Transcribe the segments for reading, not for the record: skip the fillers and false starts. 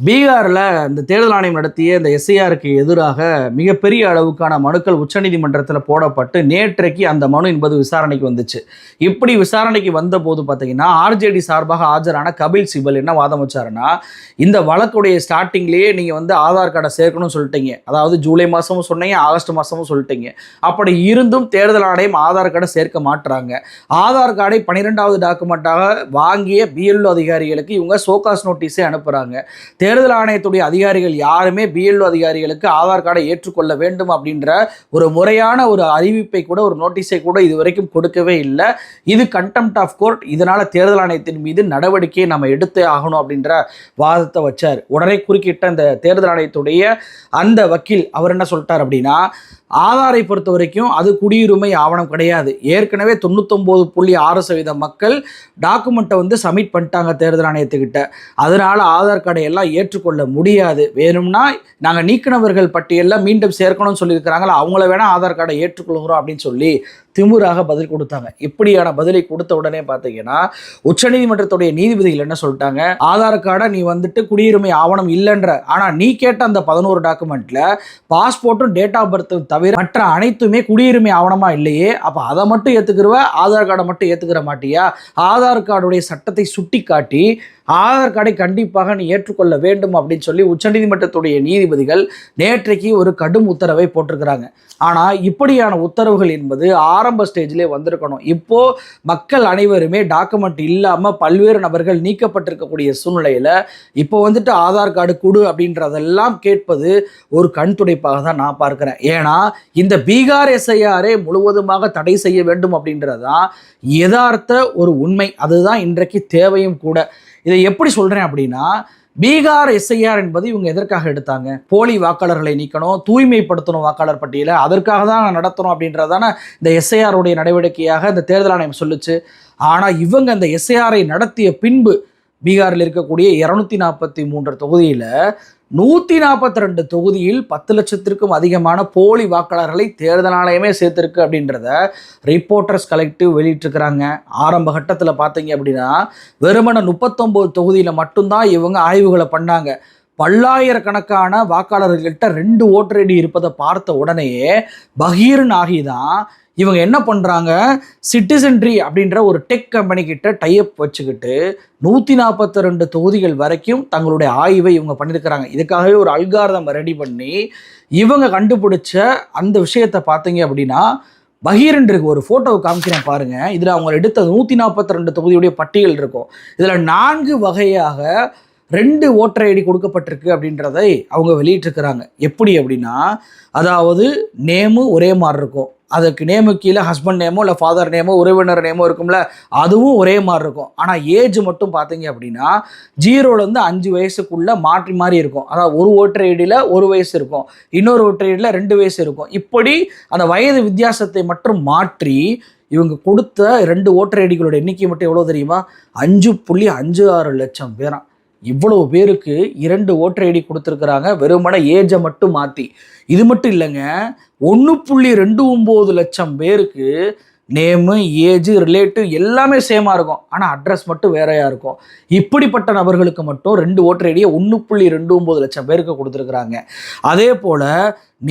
பீகாரில் இந்த தேர்தல் ஆணையம் நடத்திய இந்த எஸ்ஐஆருக்கு எதிராக மிகப்பெரிய அளவுக்கான மனுக்கள் உச்சநீதிமன்றத்தில் போடப்பட்டு நேற்றைக்கு அந்த மனு என்பது விசாரணைக்கு வந்துச்சு. இப்படி விசாரணைக்கு வந்தபோது பார்த்தீங்கன்னா ஆர்ஜேடி சார்பாக ஆஜரான கபில் சிபல் என்ன வாதம் வச்சாருன்னா, இந்த வழக்குடைய ஸ்டார்டிங்லேயே நீங்கள் வந்து ஆதார் கார்டை சேர்க்கணும்னு சொல்லிட்டீங்க. அதாவது ஜூலை மாதமும் சொன்னீங்க, ஆகஸ்ட் மாதமும் சொல்லிட்டீங்க. அப்படி இருந்தும் தேர்தல் ஆணையம் ஆதார் கார்டை சேர்க்க மாட்டுறாங்க. ஆதார் கார்டை 12வது டாக்குமெண்ட்டாக வாங்கிய பிஎல்ஓ அதிகாரிகளுக்கு இவங்க சோகாஸ் நோட்டீஸை அனுப்புகிறாங்க. தேர்தல் ஆணையத்துடைய அதிகாரிகள் யாருமே பிஎல்ஓ அதிகாரிகளுக்கு ஆதார் கார்டை ஏற்றுக்கொள்ள வேண்டும் அப்படின்ற ஒரு முறையான ஒரு அறிவிப்பை கூட, ஒரு நோட்டீஸை கூட இதுவரைக்கும் கொடுக்கவே இல்லை. இது கண்டெம்ட் ஆஃப் கோர்ட். இதனால தேர்தல் ஆணையத்தின் மீது நடவடிக்கையை நம்ம எடுத்தே ஆகணும் அப்படின்ற வாதத்தை வச்சார். உடனே குறுக்கிட்ட இந்த தேர்தல் ஆணையத்துடைய அந்த வக்கீல் அவர் என்ன சொல்லிட்டார் அப்படின்னா, ஆதாரை பொறுத்த வரைக்கும் அது குடியுரிமை ஆவணம் கிடையாது. ஏற்கனவே 99.6% மக்கள் டாக்குமெண்ட்டை வந்து சப்மிட் பண்ணிட்டாங்க தேர்தல் ஆணையத்துக்கிட்ட. அதனால ஆதார் கார்டை எல்லாம் ஏற்றுக்கொள்ள முடியாது. வேணும்னா நாங்கள் நீக்கினவர்கள் பட்டியலில் மீண்டும் சேர்க்கணும்னு சொல்லியிருக்கிறாங்களா, அவங்கள வேணால் ஆதார் கார்டை ஏற்றுக்கொள்கிறோம் அப்படின்னு சொல்லி திமுறாக பதில் கொடுத்தாங்க. இப்படியான பதிலை கொடுத்த உடனே பார்த்தீங்கன்னா உச்சநீதிமன்றத்துடைய நீதிபதிகள் என்ன சொல்லிட்டாங்க, ஆதார் கார்டை நீ வந்துட்டு குடியுரிமை ஆவணம் இல்லைன்ற, ஆனால் நீ கேட்ட அந்த 11 டாக்குமெண்ட்டில் பாஸ்போர்ட்டும் டேட் ஆஃப் பர்த்தும் தவிர மற்ற அனைத்துமே குடியுரிமை ஆவணமா இல்லையே, அப்போ அதை மட்டும் ஏற்றுக்கிறவ ஆதார் கார்டை மட்டும் ஏற்றுக்கிற மாட்டியா? ஆதார் கார்டுடைய சட்டத்தை சுட்டி காட்டி ஆதார் கார்டை கண்டிப்பாக நீ ஏற்றுக்கொள்ள வேண்டும் அப்படின்னு சொல்லி உச்சநீதிமன்றத்துடைய நீதிபதிகள் நேற்றைக்கு ஒரு கடும் உத்தரவை போட்டிருக்கிறாங்க. ஆனால் இப்படியான உத்தரவுகள் என்பது ஆரம்ப ஸ்டேஜ்லேயே வந்திருக்கணும். இப்போ மக்கள் அனைவருமே டாக்குமெண்ட் இல்லாமல் பல்வேறு நபர்கள் நீக்கப்பட்டிருக்கக்கூடிய சூழ்நிலையில் இப்போ வந்துட்டு ஆதார் கார்டு கொடு அப்படின்றதெல்லாம் கேட்பது ஒரு கண் துடைப்பாக தான் நான் பார்க்குறேன். ஏன்னா இந்த பீகார் எஸ்ஐஆரை முழுவதுமாக தடை செய்ய வேண்டும் அப்படின்றதான் யதார்த்த ஒரு உண்மை. அதுதான் இன்றைக்கு தேவையும் கூட. இதை எப்படி சொல்கிறேன் அப்படின்னா, பீகார் எஸ்ஐஆர் என்பது இவங்க எதற்காக எடுத்தாங்க? போலி வாக்காளர்களை நீக்கணும், தூய்மைப்படுத்தணும் வாக்காளர் பட்டியலை, அதற்காக தான் நடத்தணும் அப்படின்றதான இந்த எஸ்ஐஆருடைய நடவடிக்கையாக இந்த தேர்தல் ஆணையம் சொல்லுச்சு. ஆனால் இவங்க அந்த எஸ்ஐஆரை நடத்திய பின்பு பீகாரில் இருக்கக்கூடிய 243 தொகுதியில் 142 தொகுதியில் 10 லட்சத்திற்கும் அதிகமான போலி வாக்காளர்களை தேர்தல் ஆணையமே சேர்த்திருக்கு அப்படின்றத ரிப்போர்ட்டர்ஸ் கலெக்டிவ் வெளியிட்டிருக்கிறாங்க. ஆரம்ப கட்டத்தில் பார்த்தீங்க அப்படின்னா வெறுமன 39 தொகுதியில் மட்டும்தான் இவங்க ஆய்வுகளை பண்ணாங்க. பல்லாயிரக்கணக்கான வாக்காளர்கள்கிட்ட 2 ஓட்டர் ஐடி இருப்பதை பார்த்த உடனேயே பகீர் நாகி தான் இவங்க என்ன பண்ணுறாங்க, சிட்டிசன்ட்ரி அப்படின்ற ஒரு டெக் கம்பெனி கிட்ட டைப் வச்சுக்கிட்டு 142 தொகுதிகள் வரைக்கும் தங்களுடைய ஆய்வை இவங்க பண்ணியிருக்கிறாங்க. இதுக்காகவே ஒரு அல்காரிதம் ரெடி பண்ணி இவங்க கண்டுபிடிச்ச அந்த விஷயத்தை பார்த்தீங்க அப்படின்னா, பகீரன்றிருக்கு ஒரு ஃபோட்டோவை காமிக்கிறேன் பாருங்கள். இதில் அவங்க எடுத்த 142 தொகுதியுடைய பட்டியல் இருக்கும். இதில் 4 வகையாக 2 ஓட்டர் ஐடி கொடுக்கப்பட்டிருக்கு அப்படின்றதை அவங்க வெளியிட்டிருக்கிறாங்க. எப்படி அப்படின்னா, அதாவது நேமு ஒரே மாதிரி இருக்கும், அதுக்கு நேமு கீழே ஹஸ்பண்ட் நேமோ இல்லை ஃபாதர் நேமோ உறவினர் நேமோ இருக்கும்ல, அதுவும் ஒரே மாதிரி இருக்கும். ஆனால் ஏஜ் மட்டும் பார்த்தீங்க அப்படின்னா 0லேருந்து 5 வயசுக்குள்ளே மாற்றி மாறி இருக்கும். அதாவது ஒரு ஓட்டர் ஐடியில் 1 வயசு இருக்கும், இன்னொரு ஓட்டர் ஐடியில் 2 வயசு இருக்கும். இப்படி அந்த வயது வித்தியாசத்தை மட்டும் மாற்றி இவங்க கொடுத்த 2 ஓட்டர் ஐடிகளோட எண்ணிக்கை மட்டும் எவ்வளோ தெரியுமா? 5.56 லட்சம் பேரா. இவ்வளவு பேருக்கு 2 ஓட்டர் ஐடி கொடுத்துருக்குறாங்க, வெறுமன ஏஜை மட்டும் மாற்றி. இது மட்டும் இல்லைங்க, 1.29 லட்சம் பேருக்கு நேமு, ஏஜ், ரிலேட்டிவ் எல்லாமே சேமாக இருக்கும், ஆனால் அட்ரஸ் மட்டும் வேறையாக இருக்கும். இப்படிப்பட்ட நபர்களுக்கு மட்டும் 2 ஓட்டர் ஐடியை 1.29 லட்சம் பேருக்கு கொடுத்துருக்குறாங்க. அதே போல்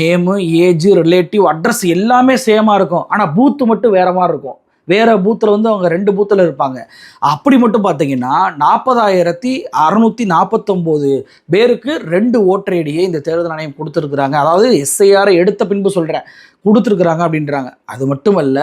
நேமு, ஏஜ், ரிலேட்டிவ், அட்ரஸ் எல்லாமே சேமாக இருக்கும், ஆனால் பூத்து மட்டும் வேறு மாதிரி இருக்கும். வேறு பூத்தில் வந்து அவங்க 2 பூத்தில் இருப்பாங்க. அப்படி மட்டும் பார்த்தீங்கன்னா 40,649 பேருக்கு 2 ஓட்டர் ஐடியை இந்த தேர்தல் ஆணையம் கொடுத்துருக்குறாங்க. அதாவது எஸ்ஐஆரை எடுத்த பின்பு சொல்கிறேன், கொடுத்துருக்குறாங்க அப்படின்றாங்க. அது மட்டுமல்ல,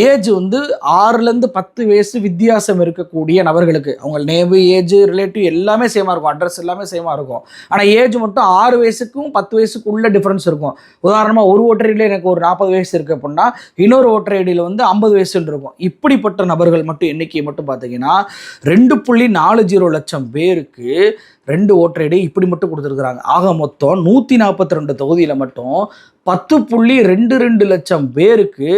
ஏஜ் வந்து 6லேருந்து 10 வயசு வித்தியாசம் இருக்கக்கூடிய நபர்களுக்கு அவங்க நேமு, ஏஜ், ரிலேட்டிவ் எல்லாமே சேமாக இருக்கும், அட்ரஸ் எல்லாமே சேமாக இருக்கும். ஆனால் ஏஜ் மட்டும் 6 வயசுக்கும் 10 வயசுக்குள்ள டிஃப்ரென்ஸ் இருக்கும். உதாரணமாக ஒரு ஓட்டர் ஐடியில் எனக்கு ஒரு 40 வயசு இருக்குது அப்படின்னா இன்னொரு ஓட்டர் ஐடியில் வந்து 50 வயசுன்னு இருக்கும். இப்படிப்பட்ட நபர்கள் மட்டும் எண்ணிக்கை மட்டும் பார்த்தீங்கன்னா 2.40 லட்சம் பேருக்கு 2 ஓட்டர் ஐடி இப்படி மட்டும் கொடுத்துருக்குறாங்க. ஆக மொத்தம் 142 தொகுதியில் மட்டும் 10.22 லட்சம் பேருக்கு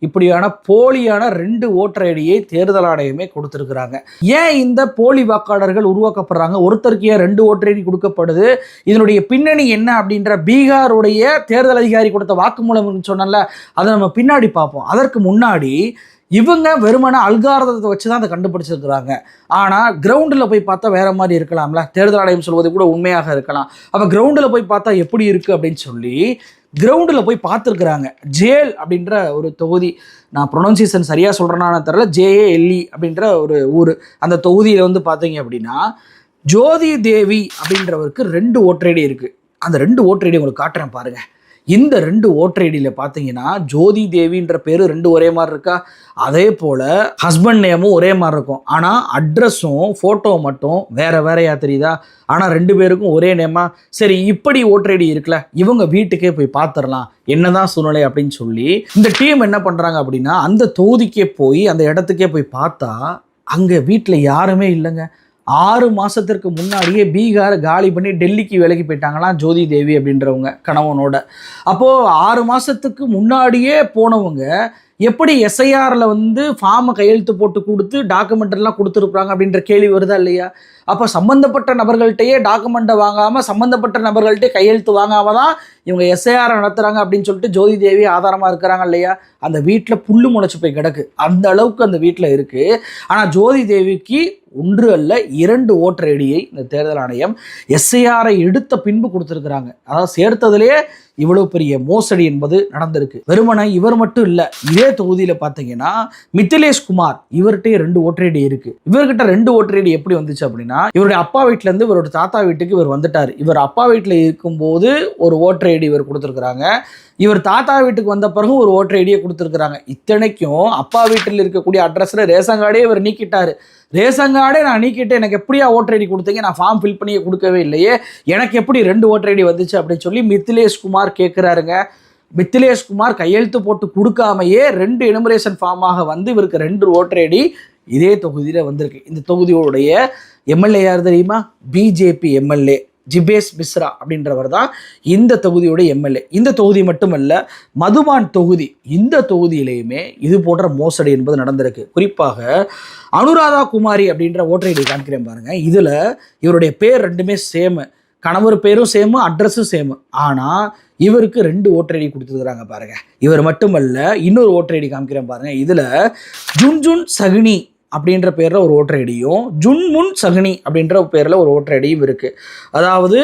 இப்படியான போலியான 2 ஓட்டர் ஐடியை தேர்தல் ஆணையமே கொடுத்துருக்குறாங்க. ஏன் இந்த போலி வாக்காளர்கள் உருவாக்கப்படுறாங்க? ஒருத்தருக்கு ஏன் 2 ஓட்டர் ஐடி கொடுக்கப்படுது? இதனுடைய பின்னணி என்ன அப்படின்ற பீகாருடைய தேர்தல் அதிகாரி கொடுத்த வாக்குமூலம் சொன்னல, அதை நம்ம பின்னாடி பார்ப்போம். அதற்கு முன்னாடி இவங்க வெறுமன அல்காரதத்தை வச்சு தான் அதை கண்டுபிடிச்சிருக்கிறாங்க. ஆனால் கிரவுண்டில் போய் பார்த்தா வேற மாதிரி இருக்கலாம்ல, தேர்தல் ஆணையம் சொல்வது கூட உண்மையாக இருக்கலாம். அப்போ கிரவுண்டில் போய் பார்த்தா எப்படி இருக்குது அப்படின்னு சொல்லி கிரவுண்டில் போய் பார்த்துருக்குறாங்க. ஜேல் அப்படின்ற ஒரு தொகுதி, நான் ப்ரொனன்சியேஷன் சரியாக சொல்கிறேன்னு தெரியல, ஜேஏஎல்இ அப்படின்ற ஒரு ஊர். அந்த தொகுதியில் வந்து பார்த்தீங்க அப்படின்னா ஜோதி தேவி அப்படின்றவருக்கு 2 ஓட்டர் ஐடி இருக்குது. அந்த 2 ஓட்டர் ஐடி உங்களுக்கு காட்டுறேன் பாருங்கள். இந்த 2 ஓட்டர் ஐடியில் பார்த்தீங்கன்னா ஜோதி தேவின்ற பேர் 2 ஒரே மாதிரி இருக்கா, அதே போல் ஹஸ்பண்ட் நேமும் ஒரே மாதிரி இருக்கும். ஆனால் அட்ரஸும் ஃபோட்டோ மட்டும் வேறு வேறையா தெரியுதா? ஆனால் 2 பேருக்கும் ஒரே நேமா? சரி, இப்படி ஓட்டர் ஐடி இருக்குல்ல, இவங்க வீட்டுக்கே போய் பார்த்துடலாம் என்னதான் சூழ்நிலை அப்படின்னு சொல்லி இந்த டீம் என்ன பண்ணுறாங்க அப்படின்னா அந்த தொகுதிக்கே போய் அந்த இடத்துக்கே போய் பார்த்தா அங்கே வீட்டில் யாருமே இல்லைங்க. 6 மாதத்திற்கு முன்னாடியே பீகாரை காலி பண்ணி டெல்லிக்கு வேலைக்கு போயிட்டாங்களாம் ஜோதி தேவி அப்படின்றவங்க கணவனோட. அப்போது 6 மாதத்துக்கு முன்னாடியே போனவங்க எப்படி எஸ்ஐஆரில் வந்து ஃபார்மை கையெழுத்து போட்டு கொடுத்து டாக்குமெண்ட்லாம் கொடுத்துருப்பாங்க அப்படின்ற கேள்வி வருதா இல்லையா? அப்போ சம்மந்தப்பட்ட நபர்கள்ட்டையே டாக்குமெண்ட்டை வாங்காமல் சம்மந்தப்பட்ட நபர்கள்ட்டே கையெழுத்து வாங்காமல் தான் இவங்க எஸ்ஐஆரை நடத்துகிறாங்க அப்படின்னு சொல்லிட்டு ஜோதி தேவி ஆதாரமாக இருக்கிறாங்க இல்லையா? அந்த வீட்டில் புல்லு முளைச்சி போய் கிடக்கு, அந்த அளவுக்கு அந்த வீட்டில் இருக்குது. ஆனால் ஜோதி தேவிக்கு 1 அல்ல 2 ஓட்டர் ஐடியை இந்த தேர்தல் ஆணையம் எஸ்ஐஆரை எடுத்த பின்பு கொடுத்துருக்குறாங்க. அதாவது சேர்த்ததுலேயே இவ்வளோ பெரிய மோசடி என்பது நடந்திருக்கு. வெறுமனை இவர் மட்டும் இல்லை, இதே தொகுதியில் பார்த்தீங்கன்னா மித்திலேஷ் குமார், இவர்கிட்டே 2 ஓட்டர் ஐடி இருக்குது. இவர்கிட்ட 2 ஓட்டர் ஐடி எப்படி வந்துச்சு அப்படின்னா இவருடைய அப்பா வீட்டிலேருந்து இவரோட தாத்தா வீட்டுக்கு இவர் வந்துட்டார். இவர் அப்பா வீட்டில் இருக்கும்போது ஒரு ஓட்டர் ஐடி இவர் கொடுத்துருக்குறாங்க. இவர் தாத்தா வீட்டுக்கு வந்த பிறகு ஒரு ஓட்டர் ஐடியை கொடுத்துருக்குறாங்க. இத்தனைக்கும் அப்பா வீட்டில் இருக்கக்கூடிய அட்ரஸில் ரேஷன் கார்டே இவர் நீக்கிட்டார். ரேஷன் கார்டே நான் நீக்கிட்டு எனக்கு எப்படியா ஓட்டர் ஐடி கொடுத்தீங்க, நான் ஃபார்ம் ஃபில் பண்ணியே கொடுக்கவே இல்லையே, எனக்கு எப்படி 2 ஓட்டர் ஐடி வந்துச்சு அப்படின்னு சொல்லி மித்திலேஷ் குமார் கேட்குறாருங்க. மித்திலேஷ் குமார் கையெழுத்து போட்டு கொடுக்காமையே 2 எனுமரேஷன் ஃபார்மாக வந்து இவருக்கு 2 ஓட்டர் ஐடி இதே தொகுதியில் வந்திருக்கு. இந்த தொகுதியோடைய எம்எல்ஏ யார் தெரியுமா? பிஜேபி எம்எல்ஏ ஜிபேஷ் மிஸ்ரா அப்படின்றவர் தான் இந்த தொகுதியோட எம்எல்ஏ. இந்த தொகுதி மட்டுமல்ல, மதுபான் தொகுதி, இந்த தொகுதியிலையுமே இது போன்ற மோசடி என்பது நடந்திருக்கு. குறிப்பாக அனுராதா குமாரி அப்படின்ற ஓட்டர் ஐடி காமிக்கிறேன் பாருங்க. இதில் இவருடைய பேர் 2மே சேமு, கணவர் பேரும் சேமு, அட்ரஸும் சேமு. ஆனால் இவருக்கு 2 ஓட்டர் ஐடி கொடுத்துருக்குறாங்க பாருங்க. இவர் மட்டுமல்ல, இன்னொரு ஓட்டர் ஐடி காமிக்கிறேன் பாருங்க. இதில் ஜுன்ஜுன் சகுனி அப்படின்ற பேரில் ஒரு ஓட்டர் ஐடியும் ஜுன்முன் சகுனி அப்படின்ற பேரில் ஒரு ஓட்டர் ஐடியும் இருக்குது. அதாவது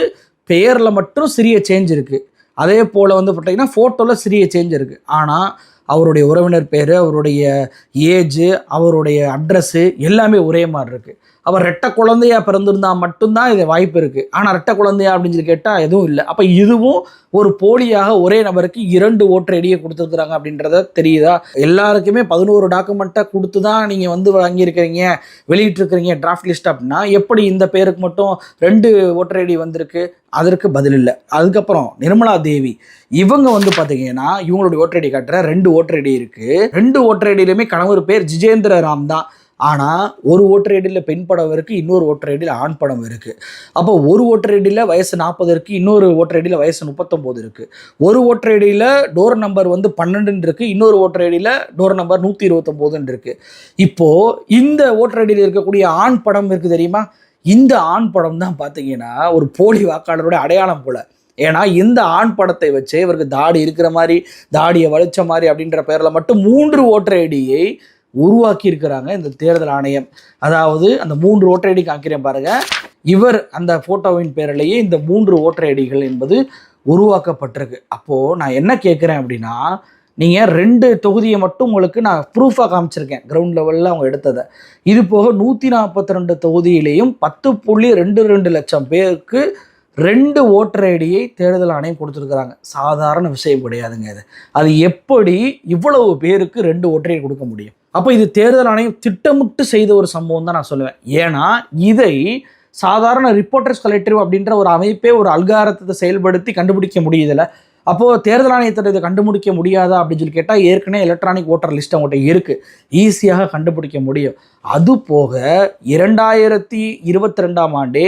பேரில் மட்டும் சிறிய சேஞ்ச் இருக்குது. அதே போல் வந்து பார்த்தீங்கன்னா ஃபோட்டோவில் சிறிய சேஞ்ச் இருக்குது. ஆனால் அவருடைய உறவினர் பேர், அவருடைய ஏஜு, அவருடைய அட்ரஸ்ஸு எல்லாமே ஒரே மாதிரி இருக்குது. அவர் ரெட்டை குழந்தையா பிறந்திருந்தால் மட்டும்தான் இது வாய்ப்பு இருக்குது. ஆனால் ரெட்டை குழந்தையா அப்படின்னு சொல்லி கேட்டால் எதுவும் இல்லை. அப்போ இதுவும் ஒரு போலியாக ஒரே நபருக்கு 2 ஓட்டர் ஐடியை கொடுத்துருக்குறாங்க அப்படின்றத தெரியுதா? எல்லாருக்குமே 11 டாக்குமெண்ட்டை கொடுத்து தான் நீங்கள் வந்து வாங்கியிருக்கிறீங்க, வெளியிட்டிருக்கிறீங்க டிராஃப்ட் லிஸ்ட் அப்படின்னா எப்படி இந்த பேருக்கு மட்டும் 2 ஓட்டர் ஐடி வந்திருக்கு? அதற்கு பதில் இல்லை. அதுக்கப்புறம் நிர்மலா தேவி, இவங்க வந்து பார்த்தீங்கன்னா இவங்களுடைய ஓட்டர் ஐடி காட்டுற 2 ஓட்டர் ஐடி இருக்குது. 2 ஓட்டர் ஐடியிலுமே கணவர் பேர் ஜிஜேந்திர ராம் தான். ஆனால் ஒரு ஓட்டர் ஐடியில் பெண் படம் இருக்குது, இன்னொரு ஓட்டர் ஐடியில் ஆண் படம் இருக்குது. அப்போ ஒரு ஓட்டர் ஐடியில் வயசு 40 இருக்குது, இன்னொரு ஓட்டர் ஐடியில் வயசு 39 இருக்குது. ஒரு ஓட்டர் ஐடியில் டோர் நம்பர் வந்து 12 இருக்குது, இன்னொரு ஓட்டர் ஐடியில் டோர் நம்பர் 129 இருக்குது. இப்போது இந்த ஓட்டர் ஐடியில் இருக்கக்கூடிய ஆண் படம் இருக்குது தெரியுமா? இந்த ஆண் படம் தான் பார்த்தீங்கன்னா ஒரு போலி வாக்காளருடைய அடையாளம் போல. ஏன்னா இந்த ஆண் படத்தை வச்சு இவருக்கு தாடி இருக்கிற மாதிரி, தாடியை வலிச்ச மாதிரி அப்படின்ற பேரில் மட்டும் 3 ஓட்டர் ஐடியை உருவாக்கி இருக்கிறாங்க இந்த தேர்தல் ஆணையம். அதாவது அந்த 3 ஓட்டர் ஐடி காமிக்கிறேன் பாருங்க. இவர் அந்த போட்டோவின் பேரிலேயே இந்த 3 ஓட்டர் ஐடிகள் என்பது உருவாக்கப்பட்டிருக்கு. அப்போது நான் என்ன கேட்குறேன் அப்படின்னா, நீங்கள் 2 தொகுதியை மட்டும் உங்களுக்கு நான் ப்ரூஃபாக காமிச்சிருக்கேன் கிரவுண்ட் லெவலில் அவங்க எடுத்ததை. இது போக 142 தொகுதியிலையும் 10.22 லட்சம் பேருக்கு 2 ஓட்டர் ஐடியை தேர்தல் ஆணையம் கொடுத்துருக்குறாங்க. சாதாரண விஷயம் கிடையாதுங்க இது. அது எப்படி இவ்வளவு பேருக்கு 2 ஓட்டர் ஐடி கொடுக்க முடியும்? அப்போ இது தேர்தல் ஆணையம் திட்டமிட்டு செய்த ஒரு சம்பவம் தான் நான் சொல்லுவேன். ஏன்னா இதை சாதாரண ரிப்போர்ட்டர்ஸ் கலெக்டிவ் அப்படின்ற ஒரு அமைப்பே ஒரு அல்காரத்தை செயல்படுத்தி கண்டுபிடிக்க முடியுதில்ல. அப்போது தேர்தல் ஆணையத்தில் இதை கண்டுபிடிக்க முடியாதா அப்படின்னு சொல்லி கேட்டால் ஏற்கனவே எலக்ட்ரானிக் ஓட்டர் லிஸ்ட் அவங்கள்ட்ட இருக்குது, ஈஸியாக கண்டுபிடிக்க முடியும். அது போக 2022ஆம் ஆண்டே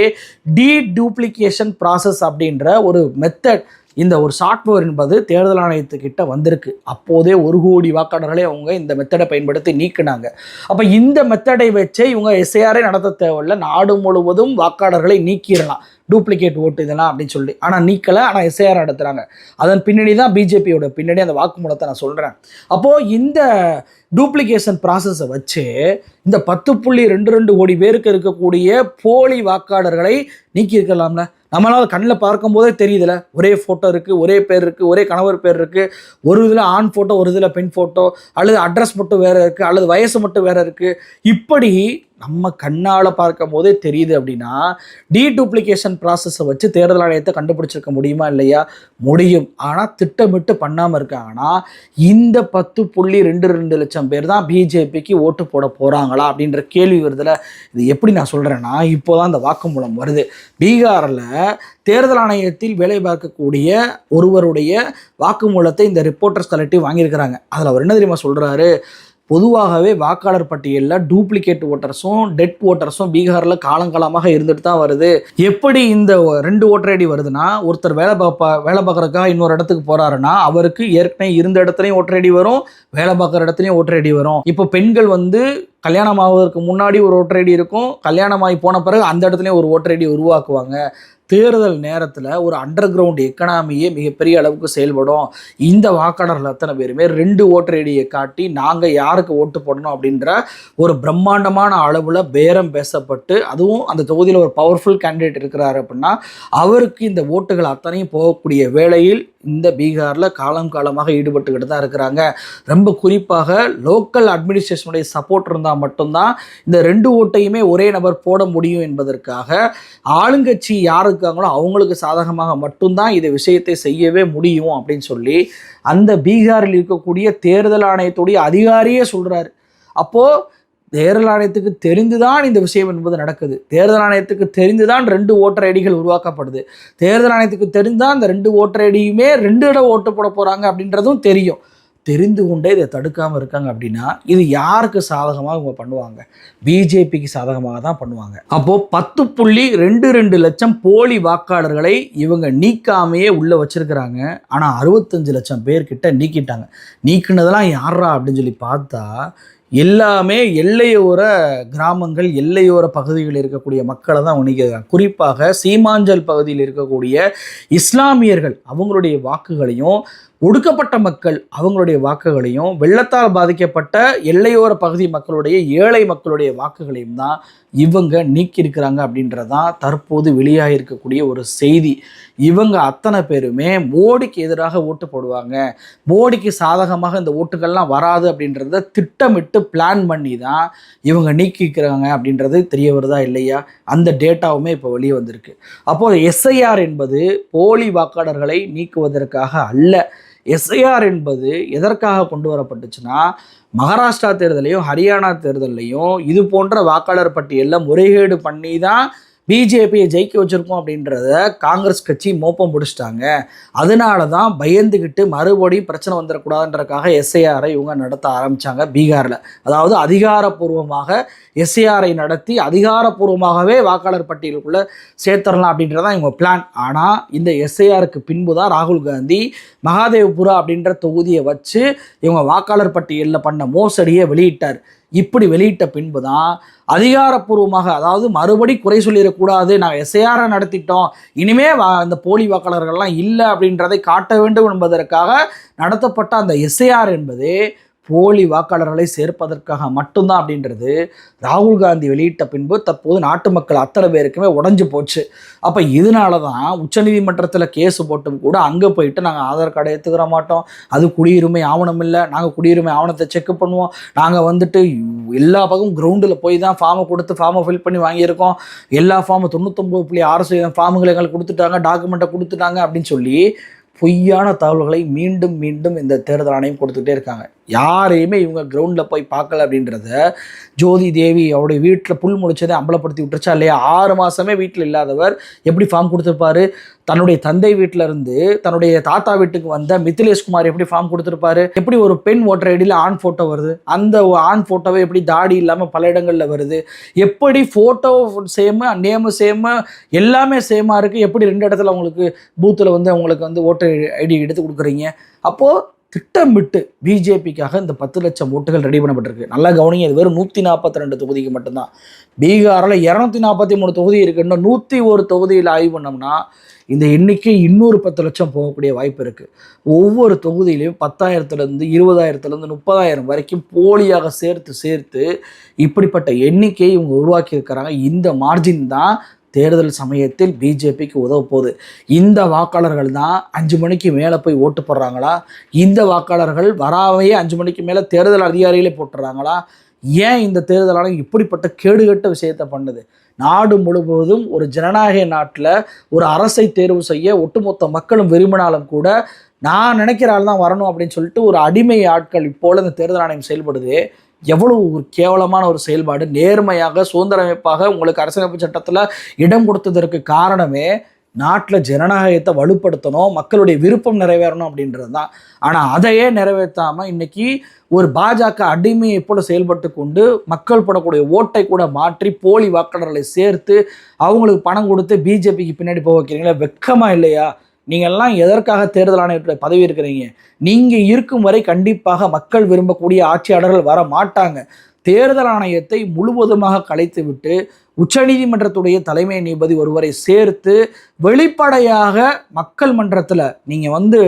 டூப்ளிகேஷன் ப்ராசஸ் அப்படின்ற ஒரு மெத்தட் இந்த ஒரு சாஃப்ட்வேர் என்பது தேர்தல் ஆணையத்துக்கிட்ட வந்திருக்கு. அப்போதே 1 கோடி வாக்காளர்களை அவங்க இந்த மெத்தடை பயன்படுத்தி நீக்கினாங்க. அப்போ இந்த மெத்தடை வச்சே இவங்க எஸ்ஐஆரை நடத்த தேவையில்லை, நாடு முழுவதும் வாக்காளர்களை நீக்கிடலாம், டூப்ளிகேட் ஓட்டு இதெல்லாம் அப்படின்னு சொல்லி. ஆனால் நீக்கலை, ஆனால் எஸ்ஐஆர் நடத்துகிறாங்க. அதன் பின்னணி தான் பிஜேபியோட பின்னணி, அந்த வாக்குமூலத்தை நான் சொல்கிறேன். அப்போது இந்த டூப்ளிகேஷன் ப்ராசஸை வச்சு இந்த 10.22 கோடி பேருக்கு இருக்கக்கூடிய போலி வாக்காளர்களை நீக்கியிருக்கலாம்ல. நம்மளால் கண்ணில் பார்க்கும்போதே தெரியுதுல, ஒரே ஃபோட்டோ இருக்குது, ஒரே பேர் இருக்குது, ஒரே கணவர் பேர் இருக்குது, ஒரு இதில் ஆண் ஃபோட்டோ, ஒரு இதில் பெண் ஃபோட்டோ, அல்லது அட்ரஸ் மட்டும் வேறு இருக்குது, அல்லது வயசு மட்டும் வேறு இருக்குது. இப்படி நம்ம கண்ணால் பார்க்கும் போதே தெரியுது. அப்படின்னா டூப்ளிகேஷன் ப்ராசஸை வச்சு தேர்தல் ஆணையத்தை கண்டுபிடிச்சிருக்க முடியுமா? இல்லையா? முடியும். ஆனால் திட்டமிட்டு பண்ணாமல் இருக்காங்கன்னா இந்த 10.22 லட்சம் பேர் தான் பிஜேபிக்கு ஓட்டு போட போகிறாங்களா அப்படின்ற கேள்வி வருதுல. இது எப்படி நான் சொல்கிறேன்னா, இப்போ தான் இந்த வாக்குமூலம் வருது. பீகாரில் தேர்தல் ஆணையத்தில் வேலை பார்க்கக்கூடிய ஒருவருடைய வாக்குமூலத்தை இந்த ரிப்போர்ட்டர்ஸ் கலெக்டிவ் வாங்கியிருக்கிறாங்க. அதில் அவர் என்ன தெரியுமா சொல்கிறாரு? பொதுவாகவே வாக்காளர் பட்டியலில் டூப்ளிகேட் ஓட்டர்ஸும் டெட் ஓட்டர்ஸும் பீகாரில் காலங்காலமாக இருந்துட்டு தான் வருது. எப்படி இந்த 2 ஓட்டர் ஐடி வருதுன்னா, ஒருத்தர் வேலை பார்க்குறதுக்காக இன்னொரு இடத்துக்கு போகிறாருன்னா அவருக்கு ஏற்கனவே இருந்த இடத்துலையும் ஓட்டர் ஐடி வரும், வேலை பார்க்குற இடத்துலையும் ஓட்டர் ஐடி வரும். இப்போ பெண்கள் கல்யாணம் ஆவதற்கு முன்னாடி ஒரு ஓட்டர் ஐடி இருக்கும், கல்யாணமாகி போன பிறகு அந்த இடத்துலையும் ஒரு ஓட்டர் ஐடி உருவாக்குவாங்க. தேர்தல் நேரத்தில் ஒரு அண்டர் கிரவுண்ட் எக்கனாமியே மிகப்பெரிய அளவுக்கு செயல்படும். இந்த வாக்காளர்கள் அத்தனை பேருமே 2 ஓட்டர் ஐடியை காட்டி நாங்கள் யாருக்கு ஓட்டு போடணும் அப்படின்ற ஒரு பிரம்மாண்டமான அளவில் பேரம் பேசப்பட்டு, அதுவும் அந்த தொகுதியில் ஒரு பவர்ஃபுல் கேண்டிடேட் இருக்கிறாரு அப்படின்னா அவருக்கு இந்த ஓட்டுகள் அத்தனையும் போகக்கூடிய வேளையில் இந்த பீகாரில் காலமாக ஈடுபட்டுக்கிட்டு தான் இருக்கிறாங்க. ரொம்ப குறிப்பாக லோக்கல் அட்மினிஸ்ட்ரேஷனுடைய சப்போர்ட் இருந்தால் மட்டும்தான் இந்த 2 ஓட்டையுமே ஒரே நபர் போட முடியும் என்பதற்காக ஆளுங்கட்சி யாருக்கு இருக்காங்களோ அவங்களுக்கு சாதகமாக மட்டும்தான் இந்த விஷயத்தை செய்யவே முடியும் அப்படின்னு சொல்லி அந்த பீகாரில் இருக்கக்கூடிய தேர்தல் ஆணையத்துடைய அதிகாரியே சொல்றாரு. அப்போ தேர்தல் ஆணையத்துக்கு தெரிந்துதான் இந்த விஷயம் என்பது நடக்குது. தேர்தல் ஆணையத்துக்கு தெரிந்துதான் 2 ஓட்டர் ஐடிகள் உருவாக்கப்படுது. தேர்தல் ஆணையத்துக்கு தெரிந்துதான் இந்த 2 ஓட்டர் ஐடியுமே 2 இடம் ஓட்டு போட போறாங்க அப்படின்றதும் தெரியும். தெரிந்து கொண்டே இதை தடுக்காமல் இருக்காங்க அப்படின்னா இது யாருக்கு சாதகமாக இவங்க பண்ணுவாங்க? பிஜேபிக்கு சாதகமாக தான் பண்ணுவாங்க. அப்போது 10.22 லட்சம் போலி வாக்காளர்களை இவங்க நீக்காமையே உள்ளே வச்சிருக்கிறாங்க. ஆனால் 65 லட்சம் பேர்கிட்ட நீக்கிட்டாங்க. நீக்கினதெல்லாம் யாரா அப்படின்னு சொல்லி பார்த்தா எல்லாமே எல்லையோர கிராமங்கள், எல்லையோர பகுதிகளில் இருக்கக்கூடிய மக்களை தான் உணிக்கிறாங்க. குறிப்பாக சீமாஞ்சல் பகுதியில் இருக்கக்கூடிய இஸ்லாமியர்கள் அவங்களுடைய வாக்குகளையும், ஒடுக்கப்பட்ட மக்கள் அவங்களுடைய வாக்குகளையும், வெள்ளத்தால் பாதிக்கப்பட்ட எல்லையோர பகுதி மக்களுடைய, ஏழை மக்களுடைய வாக்குகளையும் தான் இவங்க நீக்கியிருக்கிறாங்க அப்படின்றதான் தற்போது வெளியாக இருக்கக்கூடிய ஒரு செய்தி. இவங்க அத்தனை பேருமே மோடிக்கு எதிராக ஓட்டு போடுவாங்க, மோடிக்கு சாதகமாக இந்த ஓட்டுகள்லாம் வராது அப்படின்றத திட்டமிட்டு பிளான் பண்ணி தான் இவங்க நீக்கிக்கிறாங்க அப்படின்றது தெரிய வருதா இல்லையா? அந்த டேட்டாவுமே இப்போ வெளியே வந்திருக்கு. அப்போது எஸ்ஐஆர் என்பது போலி வாக்காளர்களை நீக்குவதற்காக அல்ல. எஸ்ஐஆர் என்பது எதற்காக கொண்டு வரப்பட்டுச்சுன்னா, மகாராஷ்டிரா தேர்தலையும் ஹரியானா தேர்தலையும் இது போன்ற வாக்காளர் பட்டியலில் முறைகேடு பண்ணி தான் பிஜேபியை ஜெயிக்க வச்சுருக்கோம் அப்படின்றத காங்கிரஸ் கட்சி மோப்பம் பிடிச்சிட்டாங்க. அதனால தான் பயந்துக்கிட்டு மறுபடியும் பிரச்சனை வந்துடக்கூடாதுன்றதுக்காக எஸ்ஐஆரை இவங்க நடத்த ஆரம்பித்தாங்க பீகாரில். அதாவது அதிகாரப்பூர்வமாக எஸ்ஐஆரை நடத்தி அதிகாரப்பூர்வமாகவே வாக்காளர் பட்டியலுக்குள்ளே சேர்த்துடலாம் அப்படின்றதான் இவங்க பிளான். ஆனால் இந்த எஸ்ஐஆருக்கு பின்பு தான் ராகுல் காந்தி மகாதேவ்புரா அப்படின்ற தொகுதியை வச்சு இவங்க வாக்காளர் பட்டியலில் பண்ண மோசடியை வெளியிட்டார். இப்படி வெளியிட்ட பின்பு தான் அதிகாரப்பூர்வமாக, அதாவது மறுபடி குறை சொல்லிடக்கூடாது, நாங்கள் எஸ்ஐஆரை நடத்திட்டோம், இனிமே இந்த போலி வாக்காளர்கள்லாம் இல்லை அப்படின்றதை காட்ட வேண்டும் என்பதற்காக நடத்தப்பட்ட அந்த எஸ்ஐஆர் என்பது போலி வாக்காளர்களை சேர்ப்பதற்காக மட்டும்தான் அப்படின்றது ராகுல் காந்தி வெளியிட்ட பின்பு தற்போது நாட்டு மக்கள் அத்தனை பேருக்குமே உடஞ்சி போச்சு. அப்போ இதனால தான் உச்சநீதிமன்றத்தில் கேஸ் போட்டும் கூட அங்கே போயிட்டு நாங்கள் ஆதார் கார்டை எடுத்துக்கிற மாட்டோம், அது குடியுரிமை ஆவணம் இல்லை, நாங்கள் குடியுரிமை ஆவணத்தை செக் பண்ணுவோம், நாங்கள் எல்லா பக்கம் கிரவுண்டில் போய் தான் ஃபார்மை கொடுத்து ஃபார்மை ஃபில் பண்ணி வாங்கியிருக்கோம், எல்லா ஃபார்மை 99.6% ஃபார்முகளை எங்களுக்கு கொடுத்துட்டாங்க, டாக்குமெண்ட்டை கொடுத்துட்டாங்க அப்படின்னு சொல்லி பொய்யான தகவல்களை மீண்டும் மீண்டும் இந்த தேர்தல் ஆணையம் கொடுத்துட்டே இருக்காங்க. யாரையுமே இவங்க கிரவுண்டில் போய் பார்க்கல அப்படின்றத ஜோதி தேவி அவருடைய வீட்டில் புல் முளைச்சதை அம்பலப்படுத்தி விட்டுருச்சா இல்லையா? 6 மாதமே வீட்டில் இல்லாதவர் எப்படி ஃபார்ம் கொடுத்துருப்பாரு? தன்னுடைய தந்தை வீட்டில் இருந்து தன்னுடைய தாத்தா வீட்டுக்கு வந்த மித்திலேஷ்குமார் எப்படி ஃபார்ம் கொடுத்துருப்பாரு? எப்படி ஒரு பெண் ஓட்டர் ஐடியில் ஆண் ஃபோட்டோ வருது? அந்த ஆண் ஃபோட்டோவை எப்படி தாடி இல்லாமல் பல இடங்களில் வருது? எப்படி ஃபோட்டோ சேமு, நேமு சேமு, எல்லாமே சேமாக இருக்குது? எப்படி 2 இடத்துல அவங்களுக்கு பூத்தில் வந்து அவங்களுக்கு வந்து ஓட்டர் ஐடி எடுத்து கொடுக்குறீங்க? அப்போது திட்டமிட்டு பிஜேபிக்காக இந்த 10 லட்சம் ஓட்டுகள் ரெடி பண்ணப்பட்டிருக்கு. நல்லா கவனிங்க, இது வெறும் 142 தொகுதிக்கு மட்டும்தான். பீகாரில் 243 தொகுதி இருக்கு. இன்னும் 101 தொகுதியில் ஆய்வு பண்ணோம்னா இந்த எண்ணிக்கை இன்னொரு 10 லட்சம் போகக்கூடிய வாய்ப்பு இருக்குது. ஒவ்வொரு தொகுதியிலையும் 10,000 20,000 30,000 வரைக்கும் போலியாக சேர்த்து இப்படிப்பட்ட எண்ணிக்கையை இவங்க உருவாக்கி இருக்கிறாங்க. இந்த மார்ஜின் தான் தேர்தல் சமயத்தில் பிஜேபிக்கு உதவ போகுது. இந்த வாக்காளர்கள் தான் 5 மணிக்கு மேலே போய் ஓட்டு போடுறாங்களா? இந்த வாக்காளர்கள் வராமையே 5 மணிக்கு மேலே தேர்தல் அதிகாரிகளே போட்டுறாங்களா? ஏன் இந்த தேர்தல் ஆணையம் இப்படிப்பட்ட கேடுகட்ட விஷயத்தை பண்ணுது? நாடு முழுவதும் ஒரு ஜனநாயக நாட்டில் ஒரு அரசை தேர்வு செய்ய ஒட்டுமொத்த மக்களும் விரும்பினாலும் கூட நான் நினைக்கிற ஆள் தான் வரணும் அப்படின்னு சொல்லிட்டு ஒரு அடிமை ஆட்கள் இப்போல இந்த தேர்தல் ஆணையம் செயல்படுது. எவ்வளவு ஒரு கேவலமான ஒரு செயல்பாடு. நேர்மையாக சுதந்திரமைப்பாக உங்களுக்கு அரசியலமைப்பு சட்டத்தில் இடம் கொடுத்ததற்கு காரணமே நாட்டில் ஜனநாயகத்தை வலுப்படுத்தணும், மக்களுடைய விருப்பம் நிறைவேறணும் அப்படின்றது தான். ஆனால் அதையே நிறைவேற்றாமல் இன்னைக்கு ஒரு பாஜக அடிமையை போல செயல்பட்டு கொண்டு மக்கள் போடக்கூடிய ஓட்டை கூட மாற்றி போலி வாக்காளர்களை சேர்த்து அவங்களுக்கு பணம் கொடுத்து பிஜேபிக்கு பின்னாடி போக வைக்கிறீங்களா? வெக்கமா இல்லையா? நீங்கள்லாம் எதற்காக தேர்தல் ஆணையத்தில் பதவி இருக்கிறீங்க? நீங்கள் இருக்கும் வரை கண்டிப்பாக மக்கள் விரும்பக்கூடிய ஆட்சியாளர்கள் வர மாட்டாங்க. தேர்தல் ஆணையத்தை முழுவதுமாக கலைத்து விட்டு உச்சநீதிமன்றத்துடைய தலைமை நீதிபதி ஒருவரை சேர்த்து வெளிப்படையாக மக்கள் மன்றத்தில் நீங்கள் வந்து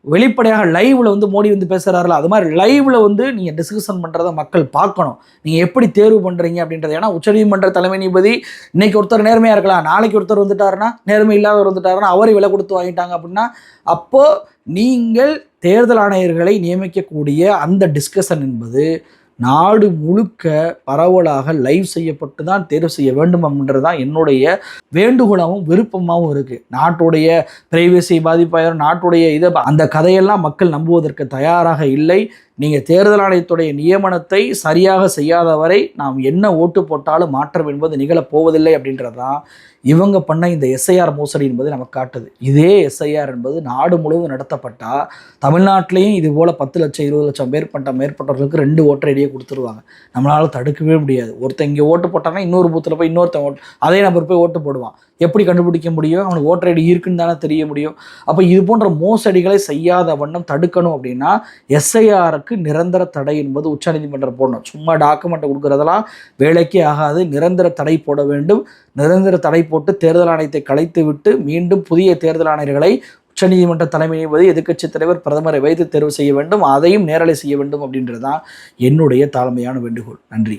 வெளிப்படையாக லைவ்ல வந்து மோடி வந்து பேசுகிறாருல, அது மாதிரி லைவ்ல வந்து நீங்கள் டிஸ்கஷன் பண்ணுறதை மக்கள் பார்க்கணும். நீங்கள் எப்படி தேர்வு பண்ணுறீங்க அப்படின்றது. ஏன்னா உச்சநீதிமன்ற தலைமை நீதிபதி இன்னைக்கு ஒருத்தர் நேர்மையாக இருக்கலாம், நாளைக்கு ஒருத்தர் வந்துட்டாருன்னா, நேர்மை இல்லாதவர் வந்துட்டாருன்னா அவரை விலை கொடுத்து வாங்கிட்டாங்க அப்படின்னா, அப்போது நீங்கள் தேர்தல் ஆணையர்களை நியமிக்கக்கூடிய அந்த டிஸ்கஷன் என்பது நாடு முழுக்க பரவலாக லைவ் செய்யப்பட்டு தான் தேர்வு செய்ய வேண்டும் அப்படின்றது தான் என்னுடைய வேண்டுகோளாகவும் விருப்பமாகவும் இருக்குது. நாட்டுடைய பிரைவசி பாதிப்பாயிரும், நாட்டுடைய அந்த கதையெல்லாம் மக்கள் நம்புவதற்கு தயாராக இல்லை. நீங்கள் தேர்தல் ஆணையத்துடைய நியமனத்தை சரியாக செய்யாத வரை நாம் என்ன ஓட்டு போட்டாலும் மாற்றம் என்பது நிகழப்போவதில்லை அப்படின்றதான் இவங்க பண்ண இந்த எஸ்ஐஆர் மோசடி என்பது நமக்கு காட்டுது. இதே எஸ்ஐஆர் என்பது நாடு முழுவதும் நடத்தப்பட்டால் தமிழ்நாட்டிலையும் இது போல் 10 லட்சம் 20 லட்சம் மேற்பட்டவர்களுக்கு 2 ஓட்டர் ஐடியை கொடுத்துருவாங்க. நம்மளால் தடுக்கவே முடியாது. ஒருத்தன் இங்கே ஓட்டு போட்டாங்கன்னா இன்னொரு பூத்தில் போய் இன்னொருத்தன் அதே நபர் போய் ஓட்டு போடுவான். எப்படி கண்டுபிடிக்க முடியும்? அவனுக்கு ஓட்டர் ஐடி இருக்குன்னு தானே தெரிய முடியும். அப்போ இது போன்ற மோசடிகளை செய்யாத வண்ணம் தடுக்கணும் அப்படின்னா எஸ்ஐஆருக்கு நிரந்தர தடை என்பது உச்சநீதிமன்றம் போடணும். சும்மா டாக்குமெண்ட் கொடுக்குறதெல்லாம் வேலைக்கே ஆகாது. நிரந்தர தடை போட வேண்டும். நிரந்தர தடை போட்டு தேர்தல் ஆணையத்தை கலைத்து விட்டு மீண்டும் புதிய தேர்தல் ஆணையர்களை உச்சநீதிமன்ற தலைமை நீதிபதி, எதிர்க்கட்சித் தலைவர், பிரதமரை வைத்து தேர்வு செய்ய வேண்டும். அதையும் நேரலை செய்ய வேண்டும் அப்படின்றது தான் என்னுடைய தாழ்மையான வேண்டுகோள். நன்றி.